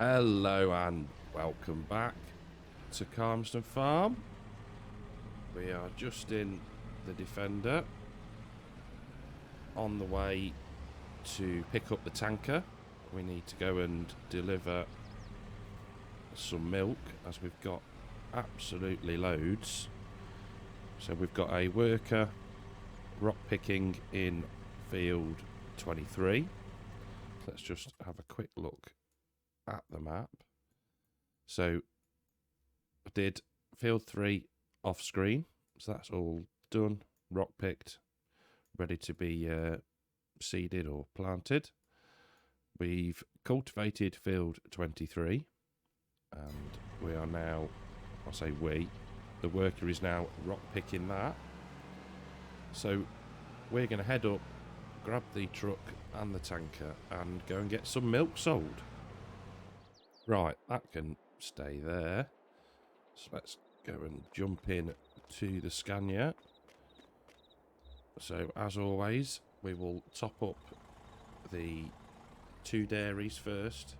Hello and welcome back to Calmsden Farm. We are just in the Defender on the way to pick up the tanker. We need to go and deliver some milk as we've got absolutely loads. So we've got a worker rock picking in field 23. Let's just have a quick look at the map. So I did field 3 off screen, so that's all done, rock picked, ready to be seeded or planted. We've cultivated field 23 and we are now, I say we, the worker is now rock picking that. So we're going to head up, grab the truck and the tanker and go and get some milk sold. Right, that can stay there. So let's go and jump in to the Scania. So as always, we will top up the 2 dairies first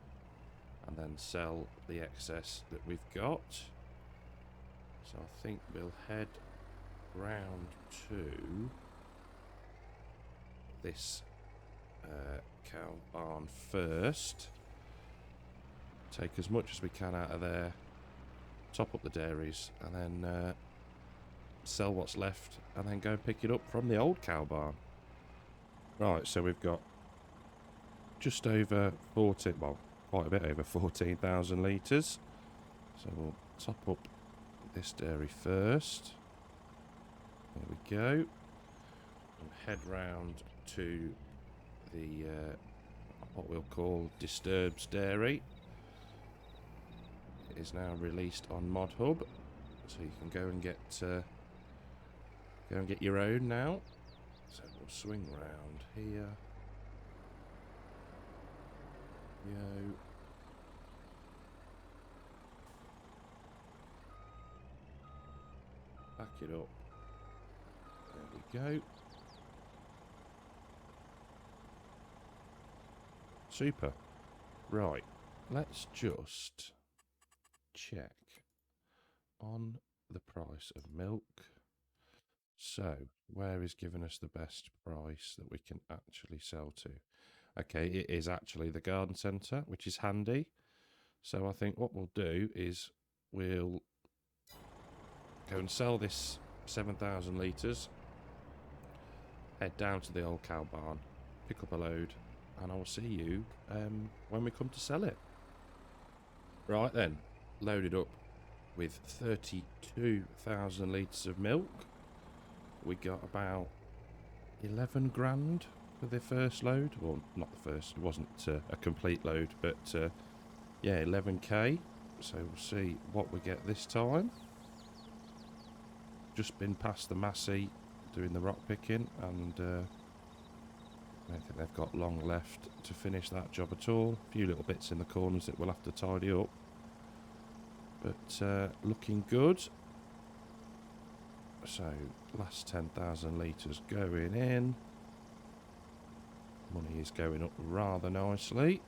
and then sell the excess that we've got. So I think we'll head round to this cow barn first. Take as much as we can out of there, top up the dairies, and then sell what's left, and then go and pick it up from the old cow barn. Right, so we've got just over 14, well, quite a bit over 14,000 litres. So we'll top up this dairy first. There we go. And head round to the what we'll call Disturbs Dairy. It is now released on Mod Hub, so you can go and get your own now. So we'll swing round here. Yo. Back it up. There we go. Super. Right. Let's just check on the price of milk. So, where is giving us the best price that we can actually sell to? Okay, it is actually the garden centre, which is handy. So I think what we'll do is we'll go and sell this 7,000 litres, head down to the old cow barn, pick up a load, and I'll see you when we come to sell it. Right then, loaded up with 32,000 litres of milk. We got about 11 grand for the first load. Well, not the first, it wasn't a complete load, but yeah, 11k. So we'll see what we get this time. Just been past the Massey doing the rock picking, and I don't think they've got long left to finish that job at all. A few little bits in the corners that we'll have to tidy up. But looking good. So, last 10,000 litres going in. Money is going up rather nicely.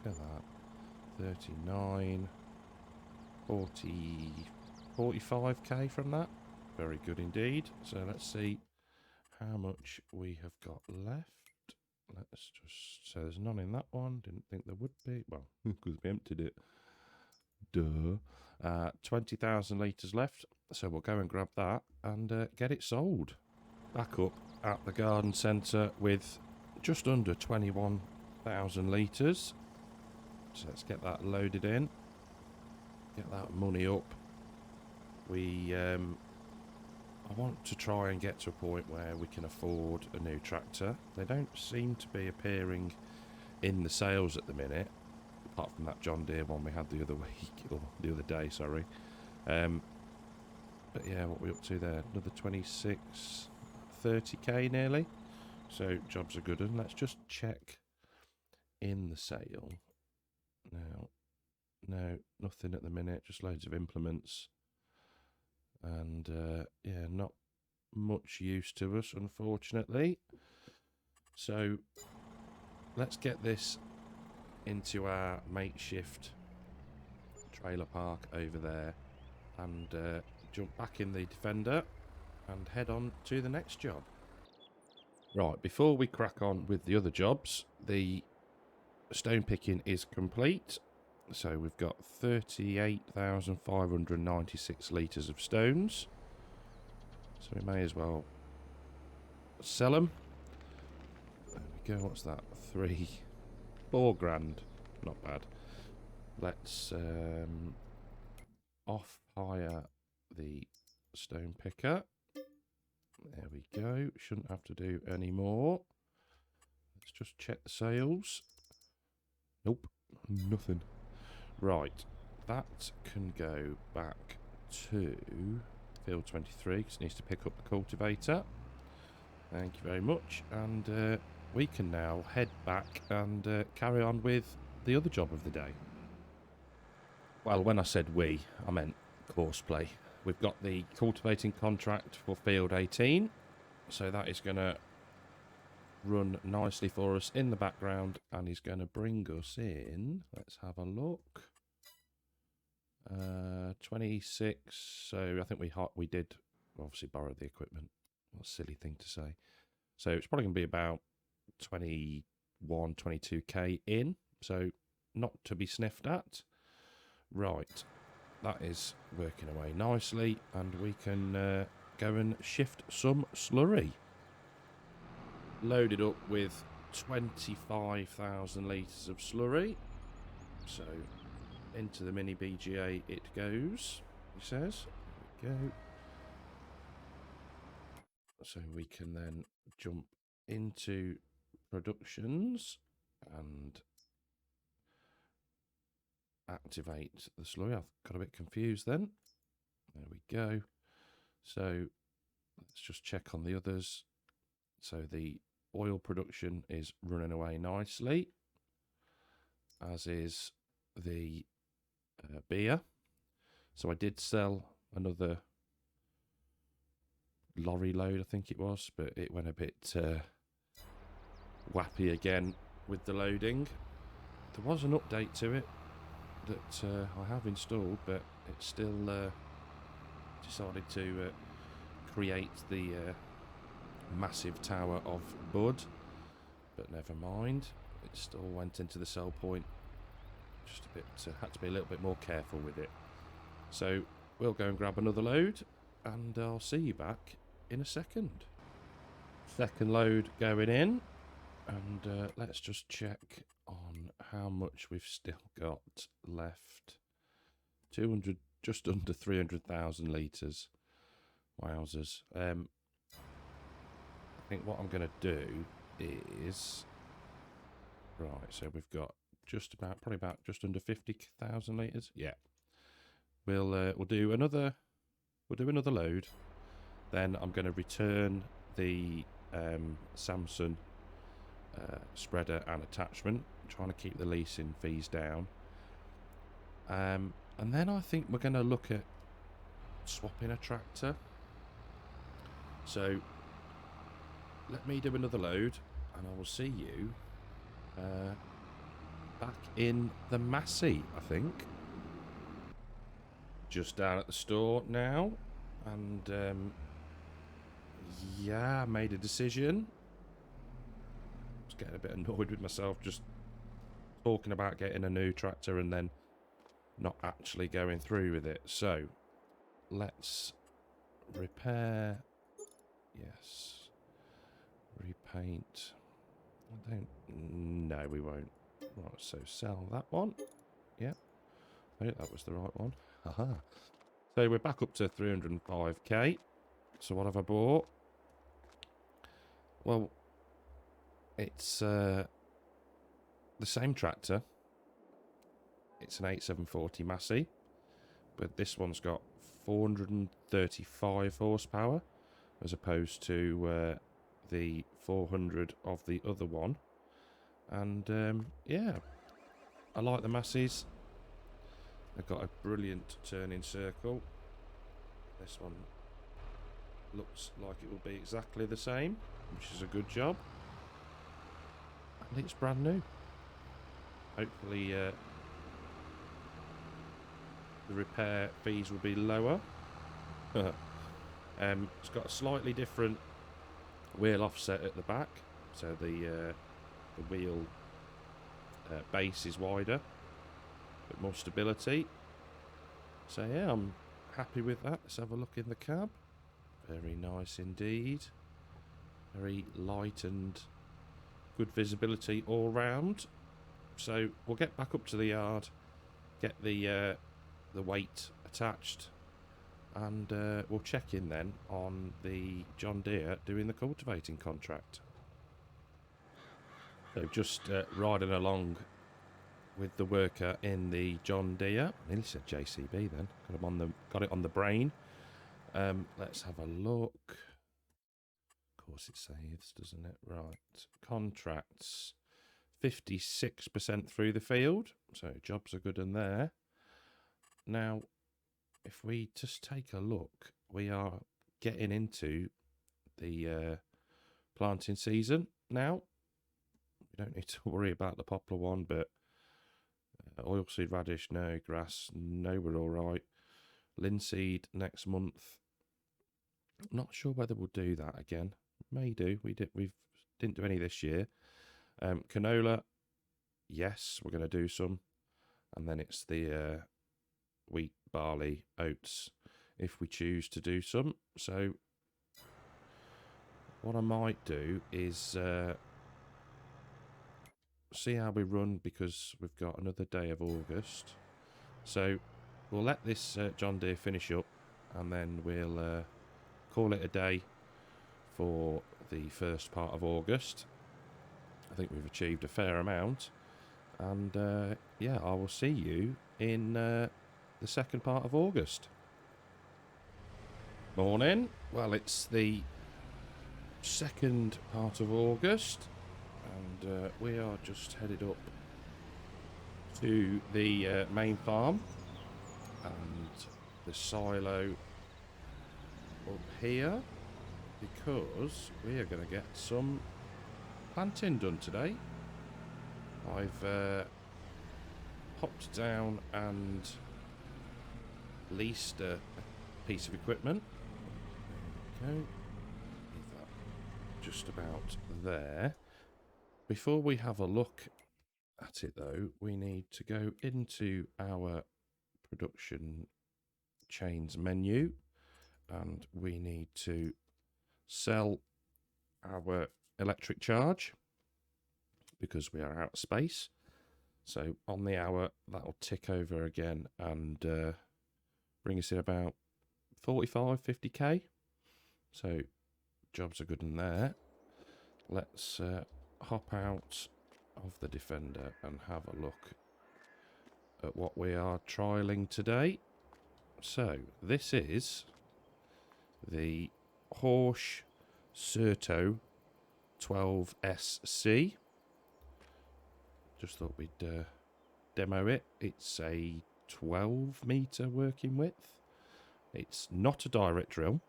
Look at that. 39, 40, 45k from that. Very good indeed. So, let's see how much we have got left. Let's just, so there's none in that one. Didn't think there would be. Well, because we emptied it. Duh. 20,000 litres left. So we'll go and grab that and get it sold. Back up at the garden centre with just under 21,000 litres. So let's get that loaded in. Get that money up. I want to try and get to a point where we can afford a new tractor. They don't seem to be appearing in the sales at the minute, apart from that John Deere one we had the other week, or the other day, sorry. But yeah, what are we up to there? Another 26, 30k nearly. So jobs are good. And let's just check in the sale. No, nothing at the minute, just loads of implements. And yeah, not much use to us, unfortunately. So let's get this into our makeshift trailer park over there and jump back in the Defender and head on to the next job. Right, before we crack on with the other jobs, the stone picking is complete. So we've got 38,596 litres of stones. So we may as well sell them. There we go, what's that? 4 grand. Not bad. Let's off-hire the stone picker. There we go. Shouldn't have to do any more. Let's just check the sales. Nope, nothing. Right, that can go back to field 23 because it needs to pick up the cultivator. Thank you very much. And we can now head back and carry on with the other job of the day. Well, when I said we, I meant Courseplay. We've got the cultivating contract for field 18, so that is going to run nicely for us in the background, and is going to bring us in, let's have a look, 26, so I think we did obviously borrow the equipment. What a silly thing to say. So it's probably going to be about 21, 22k in, so not to be sniffed at. Right, that is working away nicely, and we can go and shift some slurry. Loaded up with 25,000 litres of slurry. So into the mini BGA it goes, he says. There we go. So we can then jump into productions and activate the slurry. I've got a bit confused then. There we go. So let's just check on the others. So the oil production is running away nicely, as is the beer. So I did sell another lorry load, I think it was, but it went a bit wappy again with the loading. There was an update to it that I have installed, but it still decided to create the massive tower of bud, but never mind, it still went into the sell point. Just a bit had to be a little bit more careful with it. So we'll go and grab another load, and I'll see you back in a second. Second load going in, and let's just check on how much we've still got left. 200, just under 300,000 litres. Wowzers. I think what I'm going to do is, right, so we've got probably about just under 50,000 litres. Yeah, we'll do another load. Then I'm going to return the Samsung spreader and attachment, trying to keep the leasing fees down. And then I think we're going to look at swapping a tractor. So let me do another load, and I will see you back in the Massey, I think. Just down at the store now, and yeah, I made a decision. I was getting a bit annoyed with myself just talking about getting a new tractor and then not actually going through with it. So let's repair. Yes. Repaint. I don't. No, we won't. Right, so sell that one. Yeah. I think that was the right one. Haha. So we're back up to 305k. So what have I bought? Well, it's the same tractor. It's an 8740 Massey, but this one's got 435 horsepower as opposed to the 400 of the other one. And yeah, I like the Masseys. They've got a brilliant turning circle. This one looks like it will be exactly the same, which is a good job. it's brand new. Hopefully the repair fees will be lower. It's got a slightly different wheel offset at the back, so the wheel base is wider, but more stability. So yeah, I'm happy with that. Let's have a look in the cab. Very nice indeed. Very light and good visibility all round. So we'll get back up to the yard, get the weight attached, and we'll check in then on the John Deere doing the cultivating contract. So just riding along with the worker in the John Deere. I nearly said JCB then. Got it on the brain. Let's have a look. Of course it saves, doesn't it? Right. Contracts. 56% through the field. So jobs are good in there. Now, if we just take a look, we are getting into the planting season now. We don't need to worry about the poplar one, but oilseed radish, no. Grass, no, we're all right. Linseed next month. Not sure whether we'll do that again. May do. We didn't do any this year. Canola, yes, we're going to do some. And then it's the wheat, barley, oats, if we choose to do some. So what I might do is see how we run, because we've got another day of August. So we'll let this John Deere finish up, and then we'll call it a day for the first part of August. I think we've achieved a fair amount, and yeah, I will see you in the second part of August. Morning. Well, it's the second part of August, and we are just headed up to the main farm and the silo up here, because we are going to get some planting done today. I've hopped down and leased a piece of equipment. There we go. Leave that just about there. Before we have a look at it though, we need to go into our production chains menu, and we need to sell our electric charge because we are out of space. So on the hour, that'll tick over again and bring us in about 45-50k. So jobs are good in there. Let's hop out of the Defender and have a look at what we are trialling today. So this is the Horsch Certo 12SC. Just thought we'd demo it. It's a 12 metre working width. It's not a direct drill,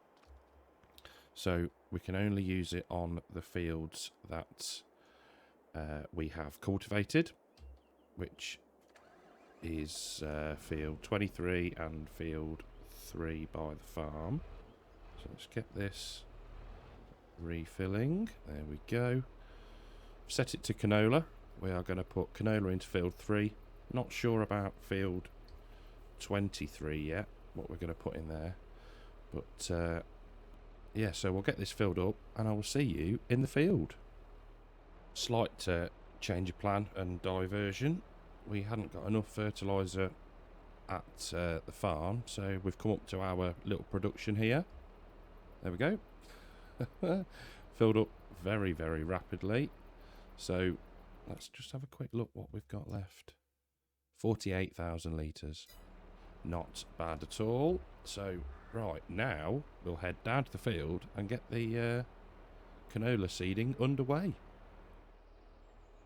so we can only use it on the fields that we have cultivated, which is field 23 and field 3 by the farm. So let's get this refilling. There we go. Set it to canola. We are going to put canola into field 3. Not sure about field 23 yet, what we're going to put in there. But yeah, so we'll get this filled up and I will see you in the field. Slight change of plan and diversion. We hadn't got enough fertiliser at the farm, so we've come up to our little production here. There we go. Filled up very, very rapidly. So let's just have a quick look what we've got left. 48,000 litres. Not bad at all. So right, now we'll head down to the field and get the canola seeding underway.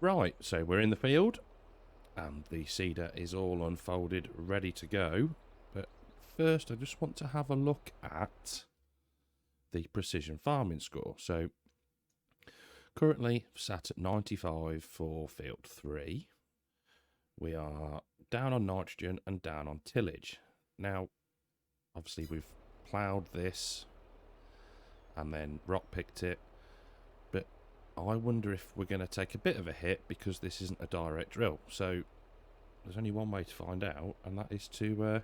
Right, so we're in the field and the seeder is all unfolded, ready to go. But first I just want to have a look at the precision farming score. So currently sat at 95 for field 3. We are down on nitrogen and down on tillage. Now, obviously we've ploughed this and then rock picked it, but I wonder if we're going to take a bit of a hit because this isn't a direct drill. So there's only one way to find out, and that is to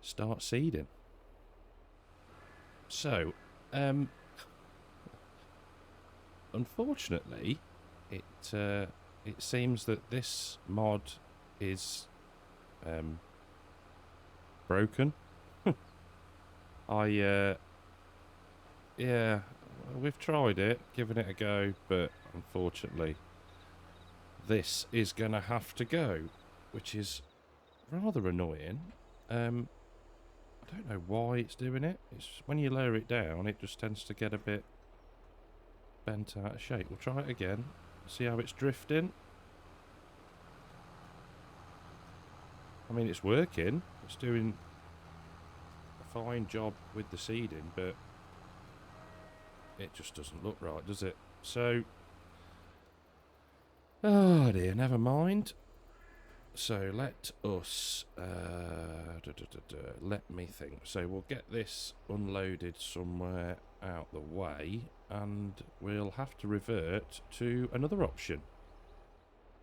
start seeding. So, unfortunately, it seems that this mod is broken. Yeah, we've tried it, given it a go, but unfortunately, this is gonna have to go, which is rather annoying. I don't know why it's doing it. It's when you lower it down, it just tends to get a bit bent out of shape. We'll try it again. See how it's drifting. I mean, it's working. It's doing a fine job with the seeding, but it just doesn't look right, does it? So, oh dear, never mind. So let us, let me think. So we'll get this unloaded somewhere out the way, and we'll have to revert to another option.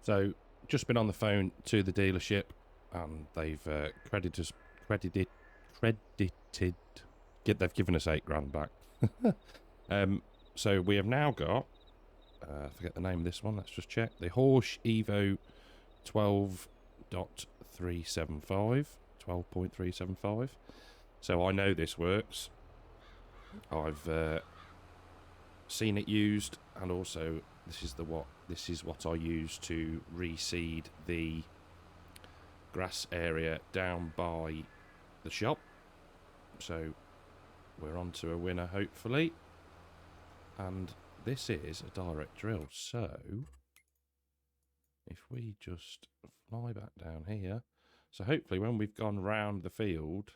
So, just been on the phone to the dealership, and they've credited. They've given us $8,000 back. So we have now got, I forget the name of this one. Let's just check. The Horsch Evo 12.375. So I know this works. I've seen it used, and also this is what I use to reseed the grass area down by the shop. So we're on to a winner, hopefully. And this is a direct drill. So if we just fly back down here, so hopefully when we've gone round the field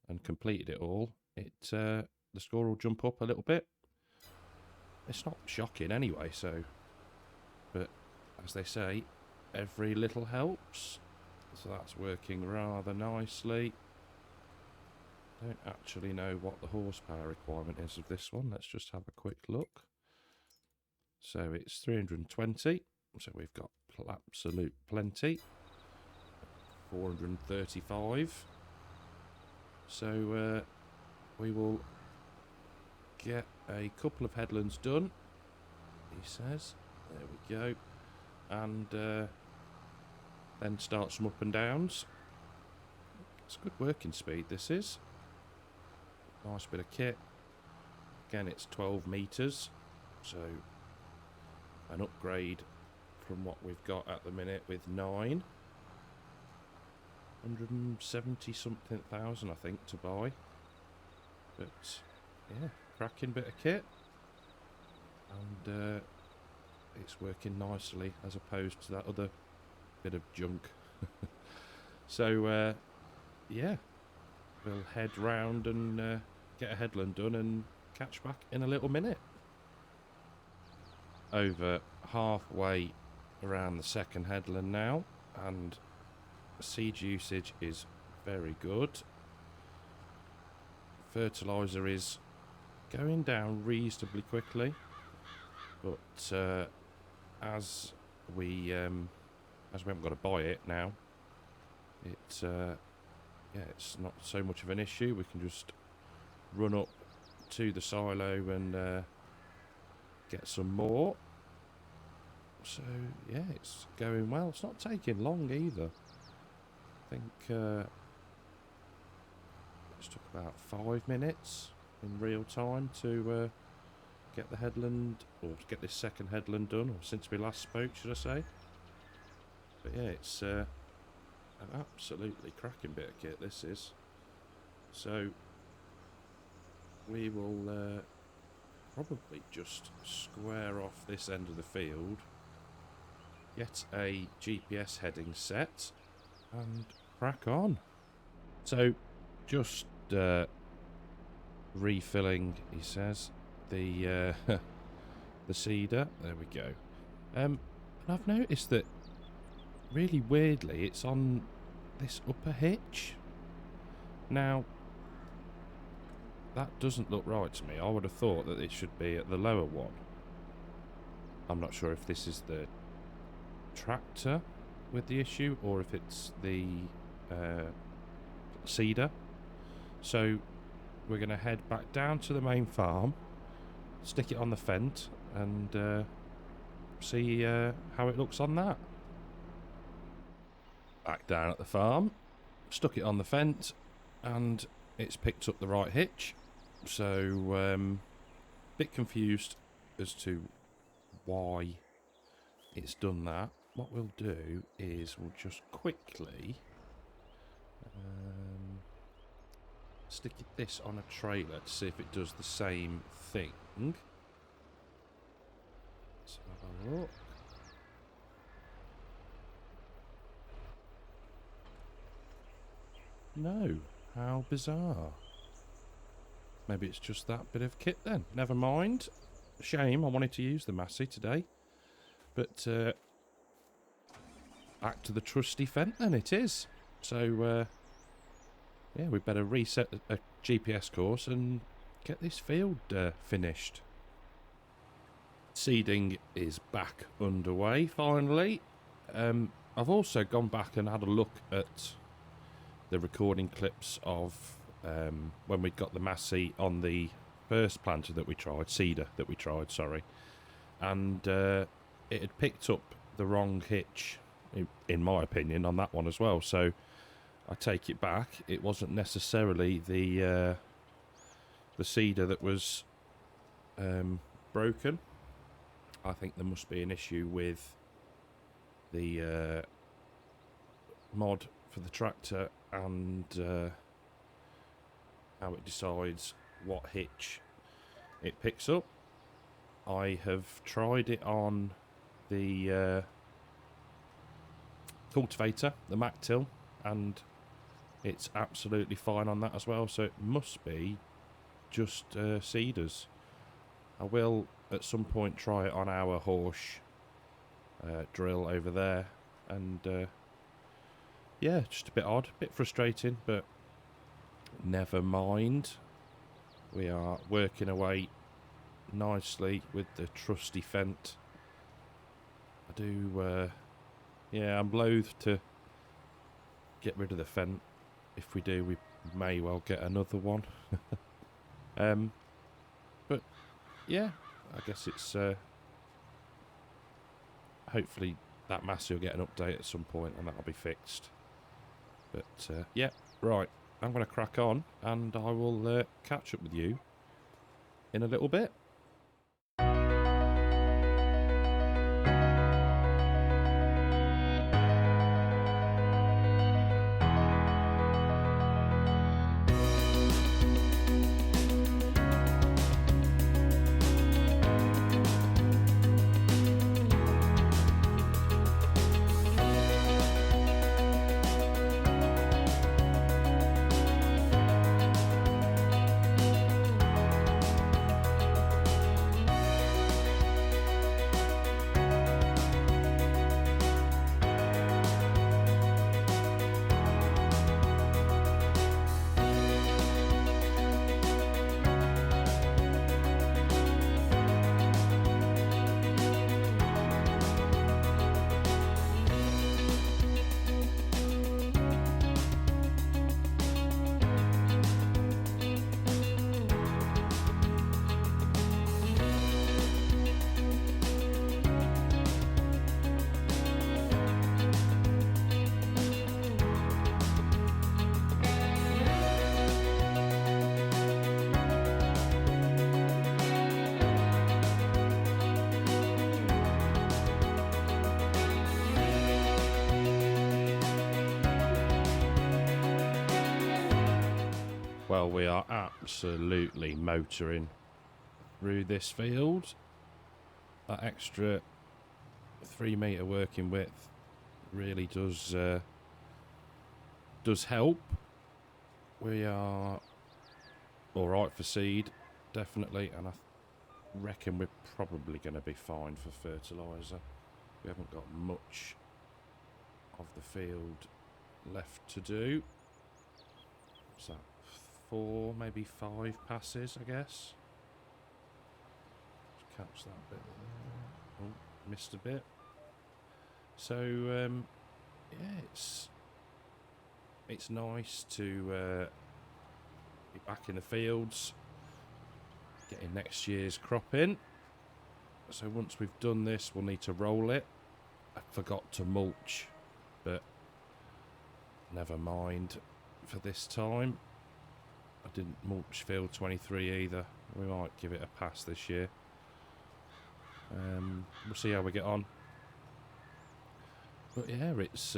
and completed it all, the score will jump up a little bit. It's not shocking anyway, so, but as they say, every little helps. So that's working rather nicely. Don't actually know what the horsepower requirement is of this one. Let's just have a quick look. So it's 320. So we've got absolute plenty. 435. So we will get a couple of headlands done, he says. There we go. And then start some up and downs. It's good working speed, this is. Nice bit of kit. Again, it's 12 metres, so an upgrade from what we've got at the minute with 170 something thousand, I think, to buy. But yeah, cracking bit of kit, and it's working nicely as opposed to that other bit of junk. So yeah, we'll head round and get a headland done and catch back in a little minute. Over halfway around the second headland now, and seed usage is very good. Fertiliser is going down reasonably quickly, but as we haven't got to buy it now, it's it's not so much of an issue. We can just run up to the silo and get some more. So yeah, it's going well. It's not taking long either. I think it's took about 5 minutes in real time to get the headland, or to get this second headland done, or since we last spoke, should I say. But yeah, it's an absolutely cracking bit of kit, this is. So we will probably just square off this end of the field, get a GPS heading set, and crack on. So just refilling, he says, the the seeder. There we go. And I've noticed that really weirdly it's on this upper hitch. Now, that doesn't look right to me. I would have thought that it should be at the lower one. I'm not sure if this is the tractor with the issue or if it's the seeder. So we're going to head back down to the main farm, stick it on the fence, and see how it looks on that. Back down at the farm, stuck it on the fence, and it's picked up the right hitch. So bit confused as to why it's done that. What we'll do is we'll just quickly stick this on a trailer to see if it does the same thing. Let's have a look. No, how bizarre. Maybe it's just that bit of kit then. Never mind. Shame, I wanted to use the Massey today. But back to the trusty Fent then it is. So yeah, we better reset a GPS course and get this field finished. Seeding is back underway finally. I've also gone back and had a look at the recording clips of when we got the Massey on the first planter that we tried, seeder that we tried, sorry. And it had picked up the wrong hitch, in my opinion, on that one as well. So I take it back. It wasn't necessarily the seeder that was broken. I think there must be an issue with the mod for the tractor and how it decides what hitch it picks up. I have tried it on the cultivator, the Mac Till, and it's absolutely fine on that as well, so it must be just seeders. I will at some point try it on our horse drill over there, and yeah, just a bit odd, a bit frustrating, but never mind. We are working away nicely with the trusty Fent. I do, yeah, I'm loath to get rid of the Fent. If we do, we may well get another one. But yeah, I guess it's hopefully that Massey will get an update at some point and that'll be fixed. But yeah, right, I'm going to crack on and I will catch up with you in a little bit. Well, we are absolutely motoring through this field. That extra 3 metre working width really does help. We are all right for seed, definitely, and reckon we're probably going to be fine for fertiliser. We haven't got much of the field left to do. What's that? 4, maybe 5 passes, I guess. Just catch that bit there. Oh, missed a bit. So, yeah, it's nice to be back in the fields, getting next year's crop in. So once we've done this, we'll need to roll it. I forgot to mulch, but never mind for this time. I didn't mulch field 23 either. We might give it a pass this year. We'll see how we get on. But yeah, it's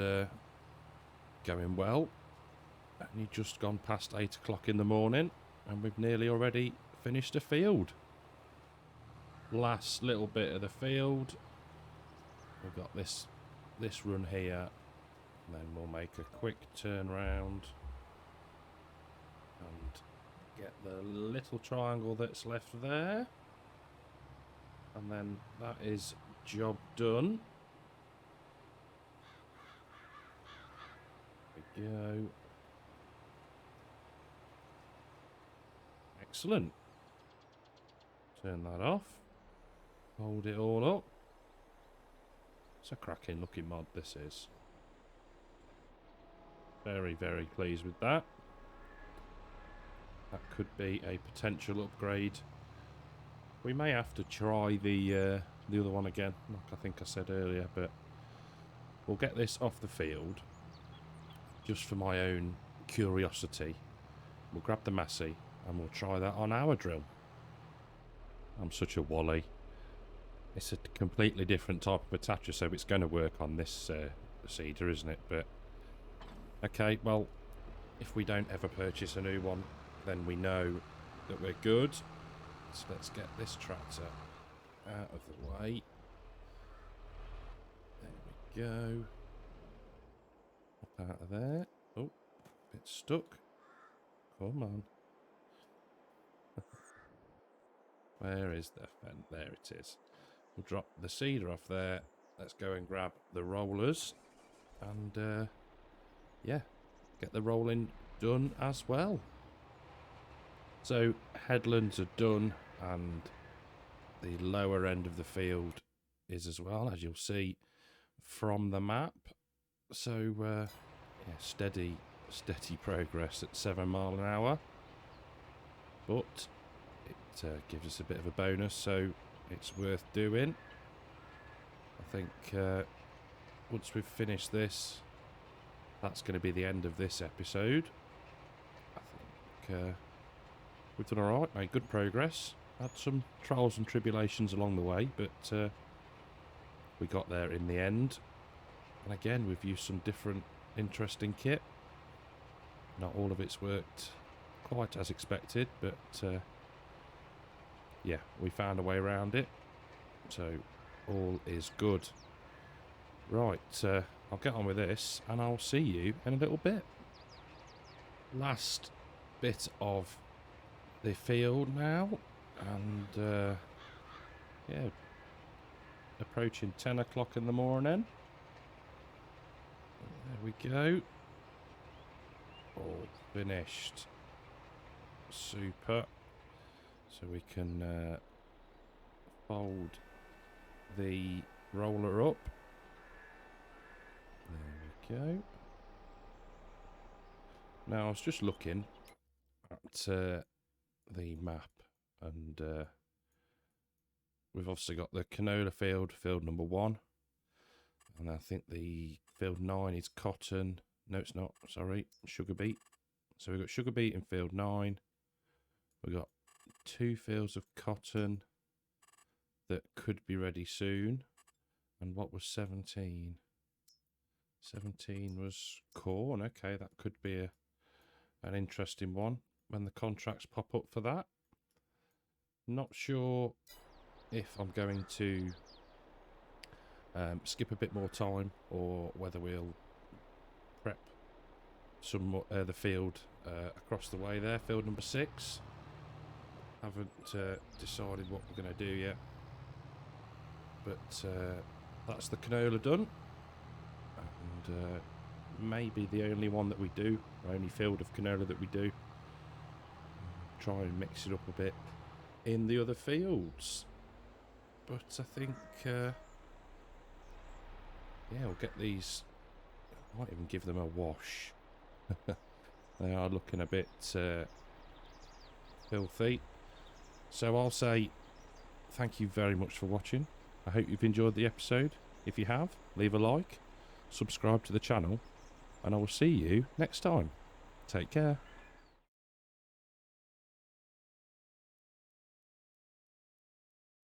going well. Only just gone past 8 o'clock in the morning, and we've nearly already finished a field. Last little bit of the field. We've got this run here, and then we'll make a quick turn round and get the little triangle that's left there, and then that is job done. There we go. Excellent. Turn that off. Hold it all up. It's a cracking looking mod, this is. Very, very pleased with that. That could be a potential upgrade. We may have to try the other one again, like I think I said earlier, but we'll get this off the field just for my own curiosity. We'll grab the Massey and we'll try that on our drill. I'm such a wally. It's a completely different type of attacher, so it's going to work on this seeder, isn't it? But okay, well, if we don't ever purchase a new one, then we know that we're good. So let's get this tractor out of the way. There we go. Up out of there. Oh, bit stuck. Come on. Where is the fence? There it is. We'll drop the seeder off there. Let's go and grab the rollers. And, yeah, get the rolling done as well. So, headlands are done, and the lower end of the field is as well, as you'll see from the map. So, yeah, steady progress at 7 mile an hour. But it gives us a bit of a bonus, so it's worth doing. I think once we've finished this, that's going to be the end of this episode. I think we've done alright, made good progress. Had some trials and tribulations along the way, but we got there in the end. And again, we've used some different interesting kit. Not all of it's worked quite as expected, but yeah, we found a way around it. So all is good. Right, I'll get on with this and I'll see you in a little bit. Last bit of the field now, and yeah, approaching 10 o'clock in the morning. There we go. All finished. Super. So we can fold the roller up. There we go. Now I was just looking at the map, and we've obviously got the canola field, field number 1, and I think the field 9 is cotton. No, it's not. Sorry, sugar beet. So we've got sugar beet in field 9. We've got 2 fields of cotton that could be ready soon. And what was 17? 17 was corn. Okay, that could be an interesting one when the contracts pop up for that. Not sure if I'm going to skip a bit more time, or whether we'll prep some more, the field across the way there, field number 6. Haven't decided what we're going to do yet. But that's the canola done. And maybe the only one that we do, only field of canola that we do. Try and mix it up a bit in the other fields. But I think, yeah, we'll get these. I might even give them a wash. They are looking a bit filthy. So I'll say thank you very much for watching. I hope you've enjoyed the episode. If you have, leave a like, subscribe to the channel, and I will see you next time. Take care.